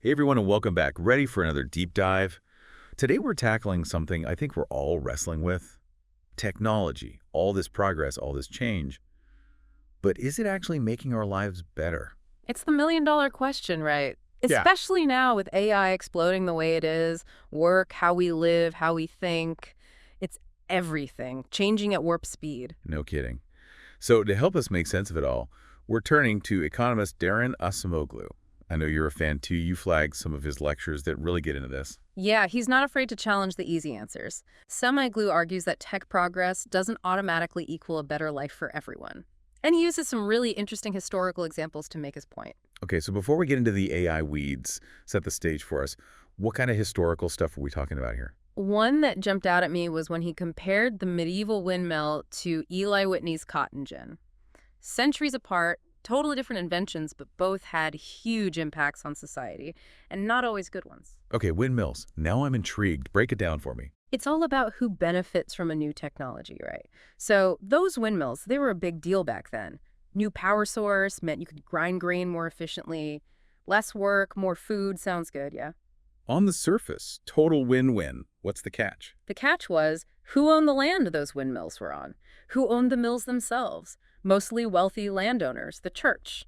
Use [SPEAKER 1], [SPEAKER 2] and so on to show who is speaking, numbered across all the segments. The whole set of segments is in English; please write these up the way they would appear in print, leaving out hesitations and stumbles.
[SPEAKER 1] Hey everyone, and welcome back. Ready for another deep dive? Today we're tackling something I think we're all wrestling with. Technology. All this progress, all this change. But is it actually making our lives better?
[SPEAKER 2] It's the million-dollar question, right?
[SPEAKER 1] Yeah.
[SPEAKER 2] Especially now with AI exploding the way it is, work, how we live, how we think. It's everything, changing at warp speed.
[SPEAKER 1] No kidding. So to help us make sense of it all, we're turning to economist Daron Acemoglu. I know you're a fan too. You flagged some of his lectures that really get into this.
[SPEAKER 2] Yeah, he's not afraid to challenge the easy answers. Semiglu argues that tech progress doesn't automatically equal a better life for everyone. And he uses some really interesting historical examples to make his point.
[SPEAKER 1] Okay, so before we get into the AI weeds, set the stage for us. What kind of historical stuff are we talking about here?
[SPEAKER 2] One that jumped out at me was when he compared the medieval windmill to Eli Whitney's cotton gin. Centuries apart, totally different inventions, but both had huge impacts on society, and not always good ones.
[SPEAKER 1] Okay, windmills. Now I'm intrigued. Break it down for me.
[SPEAKER 2] It's all about who benefits from a new technology, right? So those windmills, they were a big deal back then. New power source meant you could grind grain more efficiently. Less work, more food, sounds good, yeah?
[SPEAKER 1] On the surface, total win-win. What's the catch?
[SPEAKER 2] The catch was, who owned the land those windmills were on? Who owned the mills themselves? Mostly wealthy landowners, the church.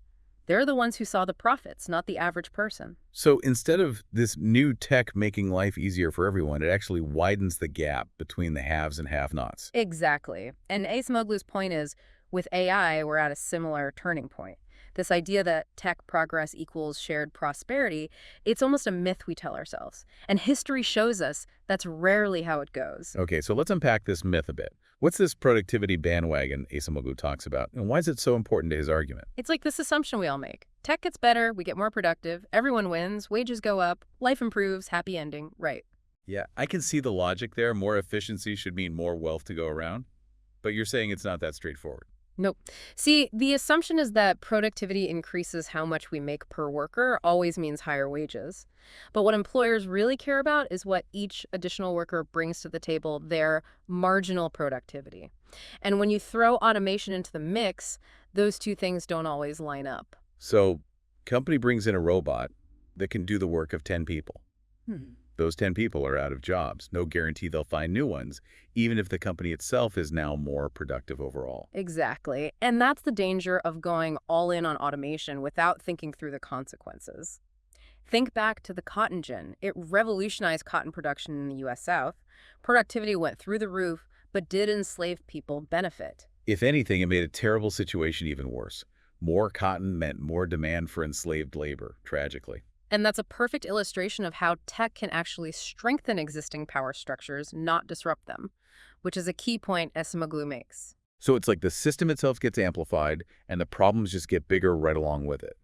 [SPEAKER 2] They're the ones who saw the profits, not the average person.
[SPEAKER 1] So instead of this new tech making life easier for everyone, it actually widens the gap between the haves and have-nots.
[SPEAKER 2] Exactly. And Acemoglu's point is, with AI, we're at a similar turning point. This idea that tech progress equals shared prosperity, it's almost a myth we tell ourselves. And history shows us that's rarely how it goes.
[SPEAKER 1] Okay, so let's unpack this myth a bit. What's this productivity bandwagon Acemoglu talks about, and why is it so important to his argument?
[SPEAKER 2] It's like this assumption we all make. Tech gets better, we get more productive, everyone wins, wages go up, life improves, happy ending, right?
[SPEAKER 1] Yeah, I can see the logic there. More efficiency should mean more wealth to go around. But you're saying it's not that straightforward.
[SPEAKER 2] Nope. See, the assumption is that productivity increases how much we make per worker always means higher wages. But what employers really care about is what each additional worker brings to the table, their marginal productivity. And when you throw automation into the mix, those two things don't always line up.
[SPEAKER 1] So, company brings in a robot that can do the work of 10 people. Those 10 people are out of jobs. No guarantee they'll find new ones, even if the company itself is now more productive overall.
[SPEAKER 2] Exactly. And that's the danger of going all in on automation without thinking through the consequences. Think back to the cotton gin. It revolutionized cotton production in the U.S. South. Productivity went through the roof, but did enslaved people benefit?
[SPEAKER 1] If anything, it made a terrible situation even worse. More cotton meant more demand for enslaved labor, tragically.
[SPEAKER 2] And that's a perfect illustration of how tech can actually strengthen existing power structures, not disrupt them, which is a key point Acemoglu makes.
[SPEAKER 1] So it's like the system itself gets amplified, and the problems just get bigger right along with it.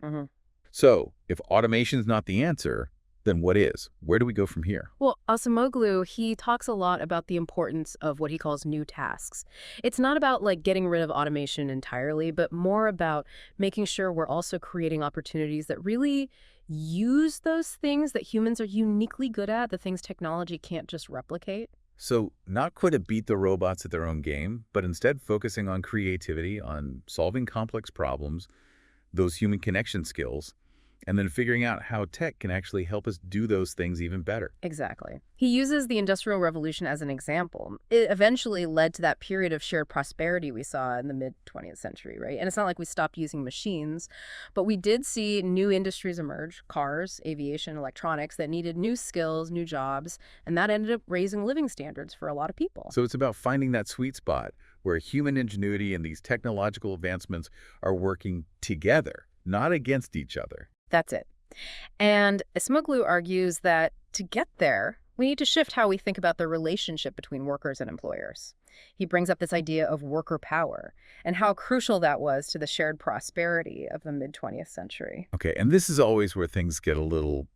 [SPEAKER 1] So, if automation's not the answer, then what is? Where do we go from here?
[SPEAKER 2] Well, Acemoglu, he talks a lot about the importance of what he calls new tasks. It's not about like getting rid of automation entirely, but more about making sure we're also creating opportunities that really use those things that humans are uniquely good at, the things technology can't just replicate.
[SPEAKER 1] So, not quite a beat the robots at their own game, but instead focusing on creativity, on solving complex problems, those human connection skills, and then figuring out how tech can actually help us do those things even better.
[SPEAKER 2] Exactly. He uses the Industrial Revolution as an example. It eventually led to that period of shared prosperity we saw in the mid-20th century, right? And it's not like we stopped using machines, but we did see new industries emerge, cars, aviation, electronics, that needed new skills, new jobs, and that ended up raising living standards for a lot of people.
[SPEAKER 1] So it's about finding that sweet spot where human ingenuity and these technological advancements are working together, not against each other.
[SPEAKER 2] That's it. And Acemoglu argues that to get there, we need to shift how we think about the relationship between workers and employers. He brings up this idea of worker power and how crucial that was to the shared prosperity of the mid-20th century.
[SPEAKER 1] Okay, and this is always where things get a little,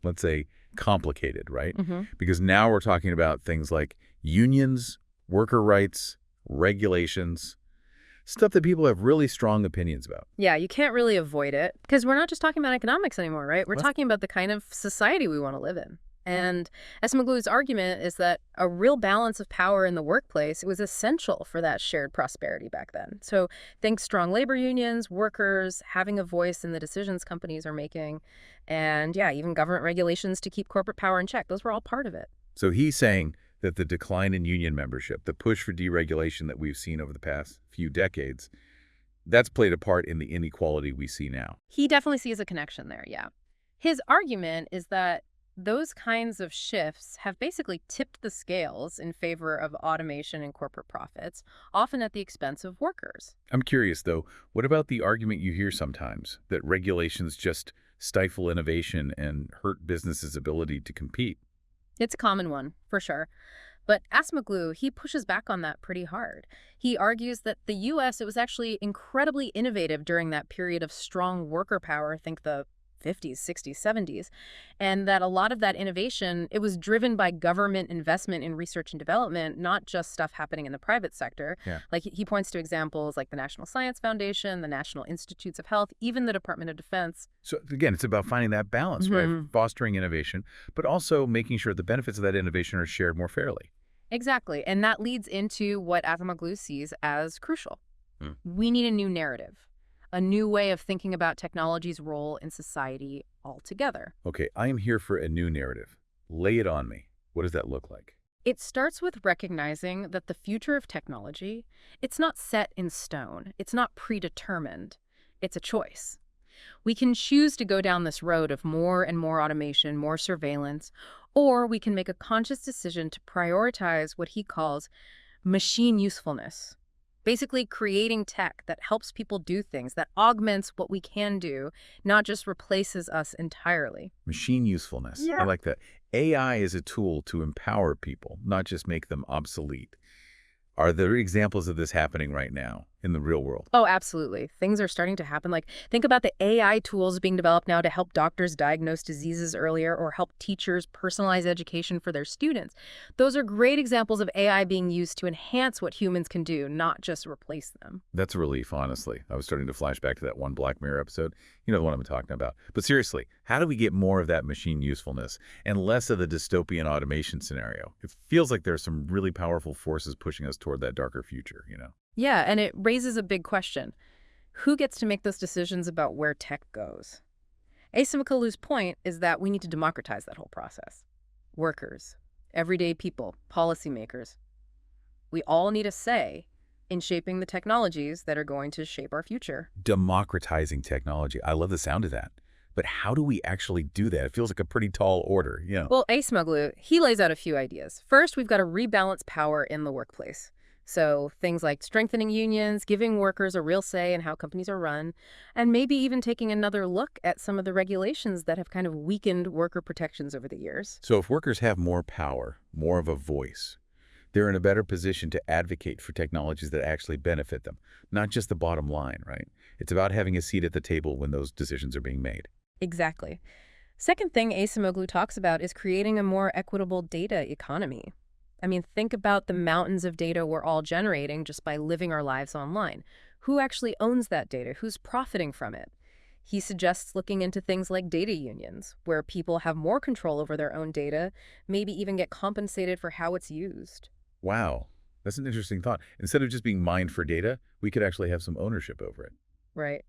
[SPEAKER 1] let's say, complicated, right? Because now we're talking about things like unions, worker rights, regulations, stuff that people have really strong opinions about.
[SPEAKER 2] Yeah, you can't really avoid it because we're not just talking about economics anymore, right? We're
[SPEAKER 1] What?
[SPEAKER 2] talking about the kind of society we want to live in. And Acemoglu's argument is that a real balance of power in the workplace, it was essential for that shared prosperity back then. So think strong labor unions, workers, having a voice in the decisions companies are making, and yeah, even government regulations to keep corporate power in check. Those were all part of it.
[SPEAKER 1] So he's saying that the decline in union membership, the push for deregulation that we've seen over the past few decades, that's played a part in the inequality we see now.
[SPEAKER 2] He definitely sees a connection there, yeah. His argument is that those kinds of shifts have basically tipped the scales in favor of automation and corporate profits, often at the expense of workers.
[SPEAKER 1] I'm curious, though, what about the argument you hear sometimes that regulations just stifle innovation and hurt businesses' ability to compete?
[SPEAKER 2] It's a common one, for sure. But Acemoglu, he pushes back on that pretty hard. He argues that the U.S., it was actually incredibly innovative during that period of strong worker power, think the 50s, 60s, 70s, and that a lot of that innovation, it was driven by government investment in research and development, not just stuff happening in the private sector.
[SPEAKER 1] Yeah.
[SPEAKER 2] Like he points to examples like the National Science Foundation, the National Institutes of Health, even the Department of Defense.
[SPEAKER 1] So again, it's about finding that balance, right? Fostering innovation, but also making sure the benefits of that innovation are shared more fairly.
[SPEAKER 2] Exactly. And that leads into what Acemoglu sees as crucial. We need a new narrative, a new way of thinking about technology's role in society altogether.
[SPEAKER 1] Okay, I am here for a new narrative. Lay it on me. What does that look like?
[SPEAKER 2] It starts with recognizing that the future of technology, it's not set in stone. It's not predetermined. It's a choice. We can choose to go down this road of more and more automation, more surveillance, or we can make a conscious decision to prioritize what he calls machine usefulness. Basically creating tech that helps people do things, that augments what we can do, not just replaces us entirely.
[SPEAKER 1] Machine usefulness.
[SPEAKER 2] Yeah.
[SPEAKER 1] I like that. AI is a tool to empower people, not just make them obsolete. Are there examples of this happening right now in the real world?
[SPEAKER 2] Oh, absolutely. Things are starting to happen. Like, think about the AI tools being developed now to help doctors diagnose diseases earlier or help teachers personalize education for their students. Those are great examples of AI being used to enhance what humans can do, not just replace them.
[SPEAKER 1] That's a relief, honestly. I was starting to flash back to that one Black Mirror episode. You know the one I'm talking about. But seriously, how do we get more of that machine usefulness and less of the dystopian automation scenario? It feels like there are some really powerful forces pushing us toward that darker future, you know?
[SPEAKER 2] Yeah, and it raises a big question. Who gets to make those decisions about where tech goes? Acemoglu's point is that we need to democratize that whole process. Workers, everyday people, policymakers. We all need a say in shaping the technologies that are going to shape our future.
[SPEAKER 1] Democratizing technology. I love the sound of that. But how do we actually do that? It feels like a pretty tall order, you know?
[SPEAKER 2] Well, Acemoglu, he lays out a few ideas. First, we've got to rebalance power in the workplace. So things like strengthening unions, giving workers a real say in how companies are run, and maybe even taking another look at some of the regulations that have kind of weakened worker protections over the years.
[SPEAKER 1] So if workers have more power, more of a voice, they're in a better position to advocate for technologies that actually benefit them, not just the bottom line, right? It's about having a seat at the table when those decisions are being made.
[SPEAKER 2] Exactly. Second thing Acemoglu talks about is creating a more equitable data economy. I mean, think about the mountains of data we're all generating just by living our lives online. Who actually owns that data? Who's profiting from it? He suggests looking into things like data unions, where people have more control over their own data, maybe even get compensated for how it's used.
[SPEAKER 1] Wow, that's an interesting thought. Instead of just being mined for data, we could actually have some ownership over it.
[SPEAKER 2] Right.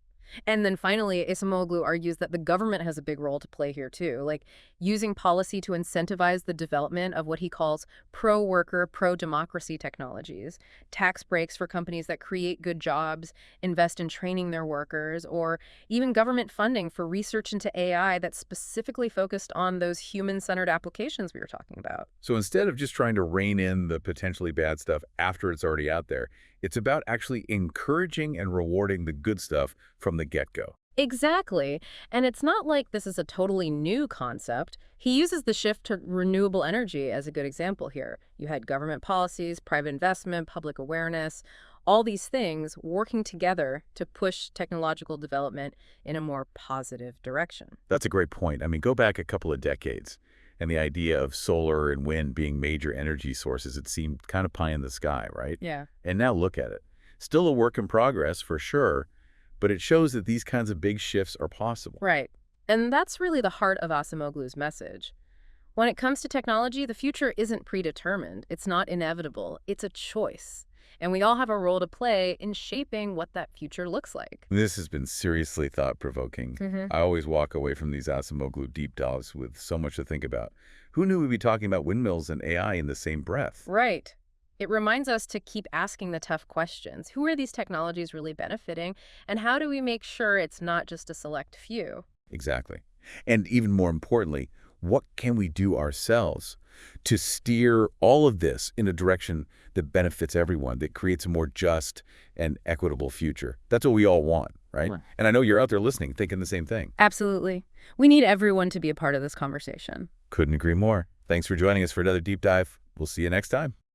[SPEAKER 2] And then finally, Acemoglu argues that the government has a big role to play here too, like using policy to incentivize the development of what he calls pro-worker, pro-democracy technologies, tax breaks for companies that create good jobs, invest in training their workers, or even government funding for research into AI that's specifically focused on those human-centered applications we were talking about.
[SPEAKER 1] So instead of just trying to rein in the potentially bad stuff after it's already out there, it's about actually encouraging and rewarding the good stuff from the get-go.
[SPEAKER 2] Exactly. And it's not like this is a totally new concept. He uses the shift to renewable energy as a good example here. You had government policies, private investment, public awareness, all these things working together to push technological development in a more positive direction.
[SPEAKER 1] That's a great point. I mean, go back a couple of decades, and the idea of solar and wind being major energy sources, it seemed kind of pie in the sky, right?
[SPEAKER 2] Yeah.
[SPEAKER 1] And now look at it. Still a work in progress, for sure, but it shows that these kinds of big shifts are possible.
[SPEAKER 2] Right. And that's really the heart of Acemoglu's message. When it comes to technology, the future isn't predetermined. It's not inevitable. It's a choice. And we all have a role to play in shaping what that future looks like.
[SPEAKER 1] This has been seriously thought-provoking. I always walk away from these Acemoglu deep dives with so much to think about. Who knew we'd be talking about windmills and AI in the same breath?
[SPEAKER 2] Right. It reminds us to keep asking the tough questions. Who are these technologies really benefiting? And how do we make sure it's not just a select few?
[SPEAKER 1] Exactly. And even more importantly, what can we do ourselves to steer all of this in a direction that benefits everyone, that creates a more just and equitable future? That's what we all want, right?
[SPEAKER 2] Right.
[SPEAKER 1] And I know you're out there listening, thinking the same thing.
[SPEAKER 2] Absolutely. We need everyone to be a part of this conversation.
[SPEAKER 1] Couldn't agree more. Thanks for joining us for another deep dive. We'll see you next time.